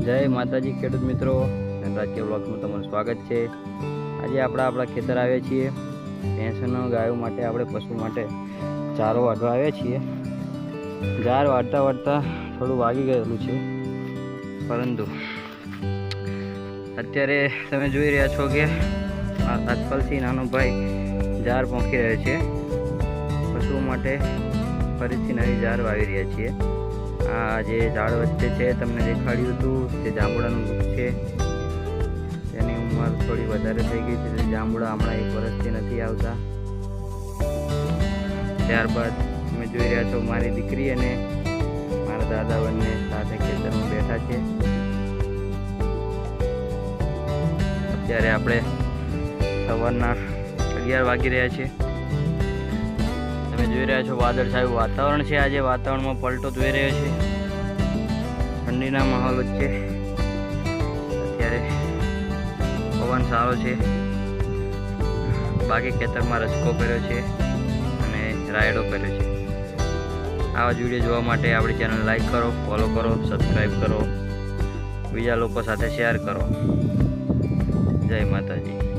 જય માતાજી ખેડૂત મિત્રો, રાજકીય બ્લોગમાં તમારું સ્વાગત છે। આજે આપણા ખેતર આવ્યા છીએ। ભેંસનો ગાયો માટે આપણે પશુ માટે ચારો વાઢવા આવ્યા છીએ। ઝાર વાઢતા થોડું વાગી ગયેલું છે, પરંતુ અત્યારે તમે જોઈ રહ્યા છો કે આ આજકાલથી નાનો ભાઈ ઝાર પોંખી રહ્યો છે। પશુઓ માટે ફરીથી નવી ઝાર વાવી રહ્યા છીએ। આ જે ઝાડ વચ્ચે છે તમને દેખાડ્યું હતું તે જાંબુડાનું વૃક્ષ છે। તેની ઉંમર થોડી વધારે થઈ ગઈ છે, જાંબુડા હમણાં 1 વર્ષથી નથી આવતા। ત્યારબાદ તમે જોઈ રહ્યા છો મારી દીકરી અને મારા દાદા બંને સાથે ખેતરમાં બેઠા છે। અત્યારે આપણે સવારના 11 વાગી રહ્યા છે। તમે જોઈ રહ્યા છો વાદળછાયું વાતાવરણ છે। આજે વાતાવરણમાં પલટો જોઈ રહ્યો છે, ઠંડીના માહોલ વચ્ચે અત્યારે પવન સારો છે। બાકી ખેતરમાં રસકો કર્યો છે અને રાયડો કર્યો છે। આવા જ વિડીયો જોવા માટે આપણી ચેનલ લાઈક કરો, ફોલો કરો, સબસ્ક્રાઈબ કરો, બીજા લોકો સાથે શેર કરો। જય માતાજી।